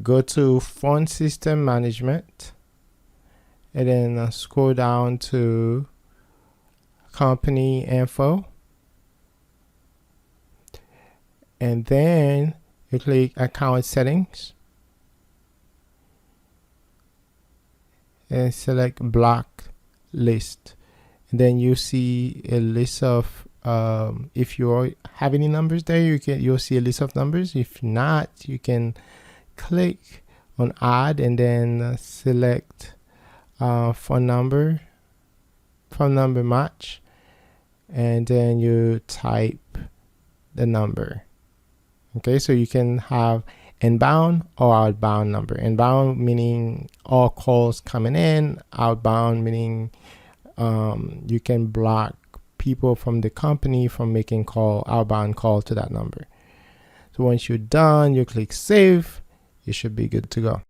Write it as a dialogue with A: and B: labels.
A: go to phone system management, and then scroll down to company info, and then you click account settings and select block list, and then you see a list of if you have any numbers there, you'll see a list of numbers. If not, you can click on add and then select phone number match, and then you type the number. Okay, so you can have inbound or outbound number. Inbound meaning all calls coming in, outbound meaning you can block people from the company from making outbound call to that number. So once you're done, you click save. You should be good to go.